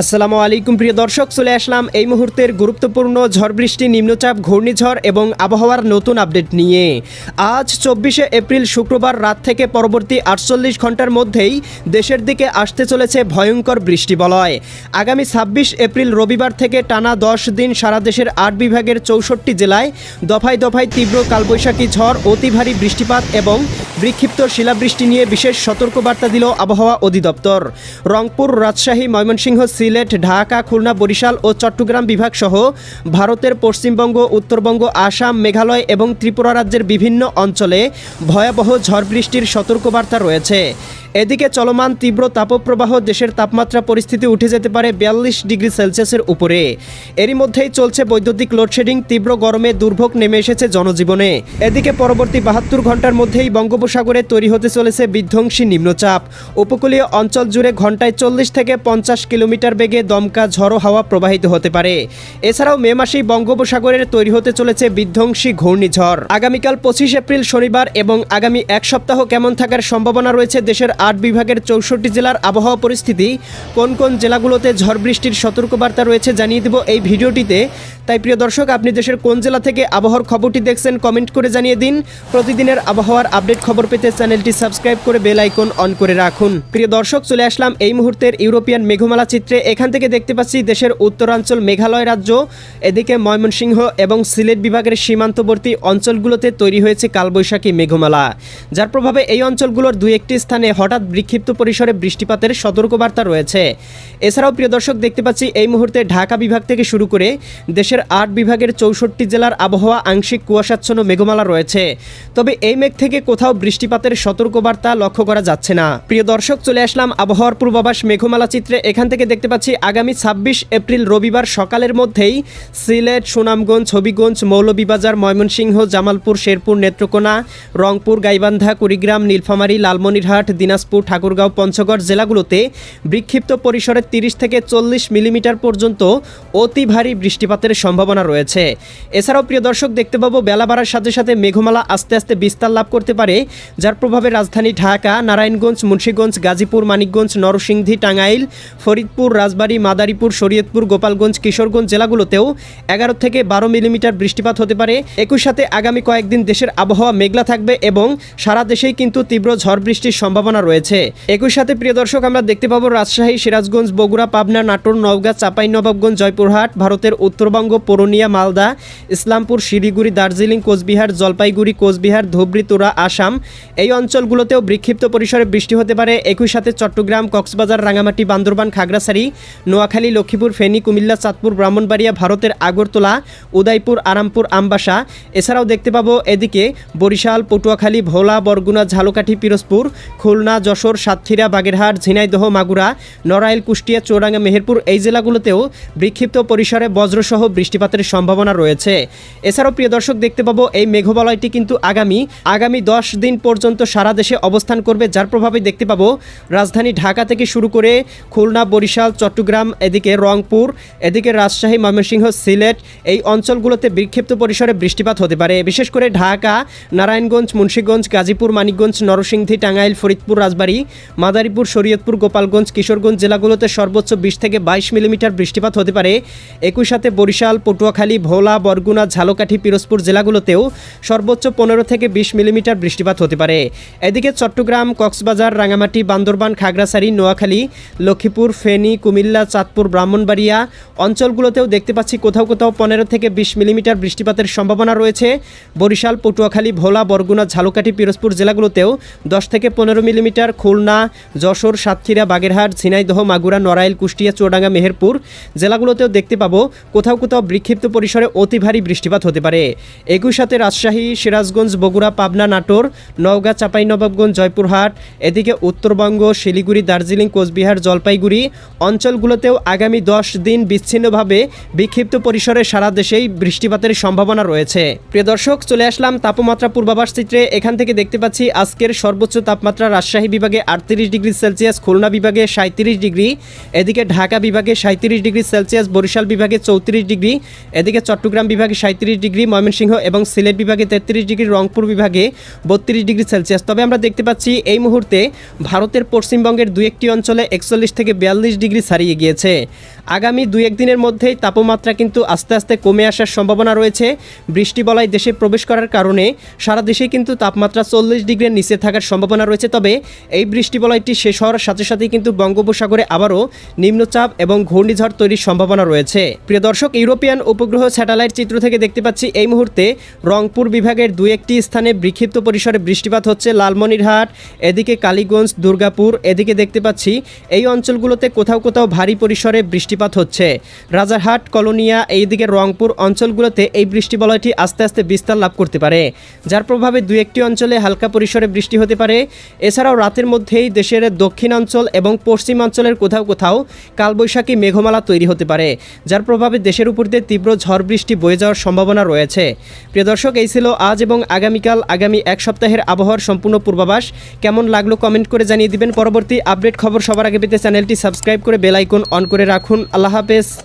আসসালামু আলাইকুম প্রিয় দর্শক, চলে আসলাম এই মুহূর্তের গুরুত্বপূর্ণ ঝড় বৃষ্টি, নিম্নচাপ, ঘূর্ণিঝড় এবং আবহাওয়ার নতুন আপডেট নিয়ে। আজ 24শে এপ্রিল শুক্রবার রাত থেকে পরবর্তী 48 ঘন্টার মধ্যেই দেশের দিকে আসতে চলেছে ভয়ঙ্কর বৃষ্টিবলয়। আগামী 26 এপ্রিল রবিবার থেকে টানা 10 দিন সারা দেশের 8 বিভাগের 64 জেলায় দফায় দফায় তীব্র কালবৈশাখী ঝড়, অতি ভারী বৃষ্টিপাত এবং বিক্ষিপ্ত শিলাবৃষ্টি নিয়ে বিশেষ সতর্কবার্তা দিল আবহাওয়া অধিদপ্তর। রংপুর, রাজশাহী, ময়মনসিংহ, সিলেট, ঢাকা, খুলনা, বরিশাল ও চট্টগ্রাম বিভাগ সহ ভারতের পশ্চিমবঙ্গ, উত্তরবঙ্গ, আসাম, মেঘালয় এবং ত্রিপুরা রাজ্যের বিভিন্ন অঞ্চলে ভয়াবহ ঝড় বৃষ্টির সতর্কবার্তা রয়েছে। এদিকে চলমান তীব্র তাপপ্রবাহ দেশের তাপমাত্রা পরিস্থিতি উঠে যেতে পারে 42 ডিগ্রি সেলসিয়াসের উপরে। এরই মধ্যেই চলছে বৈদ্যুতিক লোডশেডিং, তীব্র গরমে দুর্ভোগ নেমে এসেছে জনজীবনে। এদিকে পরবর্তী 72 ঘন্টার মধ্যেই বঙ্গোপসাগরে তৈরি হতে চলেছে বিধ্বংসী নিম্নচাপ। উপকূলীয় অঞ্চল জুড়ে ঘন্টায় 40 থেকে 50 কিলোমিটার বেগে দমকা ঝড়ো হাওয়া প্রবাহিত হতে পারে। এছাড়াও মে মাসেই বঙ্গোপসাগরের তৈরি হতে চলেছে বিধ্বংসী ঘূর্ণিঝড়। আগামীকাল 25 এপ্রিল শনিবার এবং আগামী এক সপ্তাহ কেমন থাকার সম্ভাবনা রয়েছে দেশের 8 বিভাগের 64 জেলার আবহাওয়া পরিস্থিতি, কোন কোন জেলাগুলোতে ঝড় বৃষ্টির সতর্কবার্তা রয়েছে জানিয়ে দেব এই ভিডিওটিতে। তাই প্রিয় দর্শক, আপনি দেশের কোন জেলা থেকে আবহাওয়ার খবরটি দেখছেন কমেন্ট করে জানিয়ে দিন। প্রতিদিনের আবহাওয়ার আপডেট খবর পেতে চ্যানেলটি সাবস্ক্রাইব করে বেল আইকন অন করে রাখুন। প্রিয় দর্শক, চলে আসলাম এই মুহূর্তের ইউরোপিয়ান মেঘমালা চিত্রে। এখান থেকে দেখতে পাচ্ছি দেশের উত্তরাঞ্চল মেঘালয় রাজ্য, এদিকে ময়মনসিংহ এবং সিলেট বিভাগের সীমান্তবর্তী অঞ্চলগুলোতে তৈরি হয়েছে কালবৈশাখী মেঘমালা, যার প্রভাবে এই অঞ্চলগুলোর দুই একটি স্থানে হঠাৎ বিক্ষিপ্ত পরিসরে বৃষ্টিপাতের সতর্কবার্তা রয়েছে। এছাড়াও প্রিয় দর্শক, দেখতে পাচ্ছি এই মুহূর্তে ঢাকা বিভাগ থেকে শুরু করে দেশের 8 বিভাগের 64 জেলার আবহাওয়া আংশিক কুয়াশাচ্ছন্ন মেঘমালা রয়েছে। তবে এই মেঘ থেকে কোথাও বৃষ্টিপাতের সতর্কবার্তা লক্ষ্য করা যাচ্ছে না। প্রিয় দর্শক, চলে আসলাম আবহাওয়ার পূর্বাভাস মেঘমালা চিত্রে। এখান থেকে দেখতে পাচ্ছি আগামী 26 এপ্রিল রবিবার সকালের মধ্যেই সিলেট, সুনামগঞ্জ, হবিগঞ্জ, মৌলভীবাজার, ময়মনসিংহ, জামালপুর, শেরপুর, নেত্রকোনা, রংপুর, গাইবান্ধা, কুড়িগ্রাম, নীলফামারী, লালমনিরহাট, দিনাজপুর, ঠাকুরগাঁও, পঞ্চগড় জেলাগুলোতে বিক্ষিপ্ত পরিসরে 30 থেকে 40 মিলিমিটার পর্যন্ত অতি ভারী বৃষ্টিপাতের সম্ভাবনা রয়েছে। এছাড়াও প্রিয় দর্শক, দেখতে পাবো বেলা বাড়ার সাথে সাথে মেঘমালা আস্তে আস্তে বিস্তার লাভ করতে পারে, যার প্রভাবে রাজধানী ঢাকা, নারায়ণগঞ্জ, মুন্সিগঞ্জ, গাজীপুর, মানিকগঞ্জ, নরসিংদী, টাঙ্গাইল, ফরিদপুর, রাজবাড়ী, মাদারীপুর, শরীয়তপুর, গোপালগঞ্জ, কিশোরগঞ্জ জেলাগুলোতেও 11 থেকে 12 মিলিমিটার বৃষ্টিপাত হতে পারে। একই সাথে আগামী কয়েকদিন দেশের আবহাওয়া মেঘলা থাকবে এবং সারা দেশেই কিন্তু তীব্র ঝড় বৃষ্টির সম্ভাবনা রয়েছে। একই সাথে প্রিয় দর্শক, আমরা দেখতে পাবো রাজশাহী, সিরাজগঞ্জ, বগুড়া, পাবনা, নাটোর, নওগাঁ, চাঁপাইনবাবগঞ্জ, জয়পুরহাট, ভারতের উত্তরবঙ্গ, পুরুলিয়া, মালদা, ইসলামপুর, শিলিগুড়ি, দার্জিলিং, কোচবিহার, জলপাইগুড়ি, কোচবিহার, ধুবড়ী, তুরা, আসাম এই অঞ্চলগুলোতেও বিক্ষিপ্ত পরিসরে বৃষ্টি হতে পারে। একই সাথে চট্টগ্রাম, কক্সবাজার, রাঙামাটি, বান্দরবান, খাগড়াছড়ি, নোয়াখালী, লক্ষ্মীপুর, ফেনী, কুমিল্লা, চাঁদপুর, ব্রাহ্মণবাড়িয়া, ভারতের আগরতলা, উদয়পুর, আরামপুর, আমবাসা। এছাড়াও দেখতে পাবো এদিকে বরিশাল, পটুয়াখালী, ভোলা, বরগুনা, ঝালকাঠি, পিরোজপুর, খুলনা, যশোর, সাতক্ষীরা, বাগেরহাট, ঝিনাইদহ, মাগুরা, নড়াইল, কুষ্টিয়া, চুয়াডাঙ্গা, মেহেরপুর এই জেলাগুলোতেও বিক্ষিপ্ত পরিসরে বজ্রসহ বৃষ্টিপাতের সম্ভাবনা রয়েছে। এছাড়াও প্রিয় দর্শক, দেখতে পাবো এই মেঘবলয়টি কিন্তু আগামী 10 দিন পর্যন্ত সারা দেশে অবস্থান করবে, যার প্রভাবে দেখতে পাবো রাজধানী ঢাকা থেকে শুরু করে খুলনা, বরিশাল, চট্টগ্রাম, এদিকে রংপুর, এদিকে রাজশাহী, ময়মনসিংহ, সিলেট এই অঞ্চলগুলোতে বিক্ষিপ্ত পরিসরে বৃষ্টিপাত হতে পারে। বিশেষ করে ঢাকা, নারায়ণগঞ্জ, মুন্সিগঞ্জ, গাজীপুর, মানিকগঞ্জ, নরসিংদী, টাঙ্গাইল, ফরিদপুর, রাজবাড়ী, মাদারীপুর, শরীয়তপুর, গোপালগঞ্জ, কিশোরগঞ্জ জেলাগুলোতে সর্বোচ্চ 20 থেকে 22 মিলিমিটার বৃষ্টিপাত হতে পারে। একই সাথে বরিশাল, পটুয়াখালী, ভোলা, বরগুনা, ঝালকাঠি, পিরোজপুর জেলাগুলোতেও সর্বোচ্চ 15 থেকে 20 মিলিমিটার বৃষ্টিপাত হতে পারে। এদিকে চট্টগ্রাম, কক্সবাজার, রাঙামাটি, বান্দরবান, খাগড়াছড়ি, নোয়াখালী, লক্ষ্মীপুর, ফেনী, কুমিল্লা, চাঁদপুর, ব্রাহ্মণবাড়িয়া অঞ্চলগুলোতেও দেখতে পাচ্ছি কোথাও কোথাও 15 থেকে 20 মিলিমিটার বৃষ্টিপাতের সম্ভাবনা রয়েছে। বরিশাল, পটুয়াখালী, ভোলা, বরগুনা, ঝালকাঠি, পিরোজপুর জেলাগুলোতেও 10 থেকে 15 মিলিমিটার, খুলনা, যশোর, সাতক্ষীরা, বাগেরহাট, ঝিনাইদহ, মাগুরা, নড়াইল, কুষ্টিয়া, চুয়াডাঙ্গা, মেহেরপুর জেলাগুলোতেও দেখতে পাবো কোথাও কোথাও বিক্ষিপ্ত পরিসরে অতি ভারী বৃষ্টিপাত হতে পারে। একই সাথে রাজশাহী, সিরাজগঞ্জ, বগুড়া, পাবনা, নাটোর, নওগাঁ, চাঁপাইনবাবগঞ্জ, জয়পুরহাট, এদিকে উত্তরবঙ্গ, শিলিগুড়ি, দার্জিলিং, কোচবিহার, জলপাইগুড়ি অঞ্চলগুলোতেও আগামী 10 দিন বিচ্ছিন্নভাবে বিক্ষিপ্ত পরিসরে সারা দেশেই বৃষ্টিপাতের সম্ভাবনা রয়েছে। প্রিয় দর্শক, চলে আসলাম তাপমাত্রা পূর্বাভাস চিত্রে। এখান থেকে দেখতে পাচ্ছি আজকের সর্বোচ্চ তাপমাত্রা রাজশাহী রাজশাহী বিভাগে 38 ডিগ্রি সেলসিয়াস, খুলনা বিভাগে 37 ডিগ্রি, এদিকে ঢাকা বিভাগে 37 ডিগ্রি সেলসিয়াস, বরিশাল বিভাগে 34 ডিগ্রি, এদিকে চট্টগ্রাম বিভাগে 37 ডিগ্রি, ময়মনসিংহ এবং সিলেট বিভাগে 33 ডিগ্রি, রংপুর বিভাগে 32 ডিগ্রি সেলসিয়াস। তবে আমরা দেখতে পাচ্ছি এই মুহূর্তে ভারতের পশ্চিমবঙ্গের দু একটি অঞ্চলে 41 থেকে 42 ডিগ্রি ছাড়িয়ে গিয়েছে। আগামী 2-1 দিনের মধ্যেই তাপমাত্রা কিন্তু আস্তে আস্তে কমে আসার সম্ভাবনা রয়েছে। বৃষ্টি বলয় দেশে প্রবেশ করার কারণে সারা দেশে কিন্তু তাপমাত্রা 40 ডিগ্রির নিচে থাকার সম্ভাবনা রয়েছে। তবে এই বৃষ্টি বলয়টি শেষ হওয়ার সাথে সাথেই কিন্তু বঙ্গোপসাগরে আবারও নিম্নচাপ এবং ঘূর্ণিঝড় তৈরির সম্ভাবনা রয়েছে। প্রিয় দর্শক, ইউরোপিয়ান উপগ্রহ স্যাটেলাইট চিত্র থেকে দেখতে পাচ্ছি এই মুহূর্তে রংপুর বিভাগের 2-1টি স্থানে বিক্ষিপ্ত পরিসরে বৃষ্টিপাত হচ্ছে। লালমনিরহাট, এদিকে কালীগঞ্জ, দুর্গাপুর, এদিকে দেখতে পাচ্ছি এই অঞ্চলগুলোতে কোথাও কোথাও ভারী পরিসরে বৃষ্টিপাত হচ্ছে। রাজারহাট, কলোনিয়া, এইদিকে রংপুর অঞ্চলগুলোতে এই বৃষ্টি বলয়টি আস্তে আস্তে বিস্তার লাভ করতে পারে, যার প্রভাবে 2-1টি অঞ্চলে হালকা পরিসরে বৃষ্টি হতে পারে। এছাড়াও রাতের মধ্যেই দেশের দক্ষিণাঞ্চল এবং পশ্চিমাঞ্চলের কোথাও কোথাও কালবৈশাখী মেঘমালা তৈরি হতে পারে, যার প্রভাবে দেশের উপর দিয়ে তীব্র ঝড় বৃষ্টি বয়ে যাওয়ার সম্ভাবনা রয়েছে। প্রিয় দর্শক, এই ছিল আজ এবং আগামী এক সপ্তাহের আবহাওয়ার সম্পূর্ণ পূর্বাভাস। কেমন লাগলো কমেন্ট করে জানিয়ে দিবেন। পরবর্তী আপডেট খবর সবার আগে পেতে চ্যানেলটি সাবস্ক্রাইব করে বেল আইকন অন করে রাখুন। আল্লাহ হাফেজ।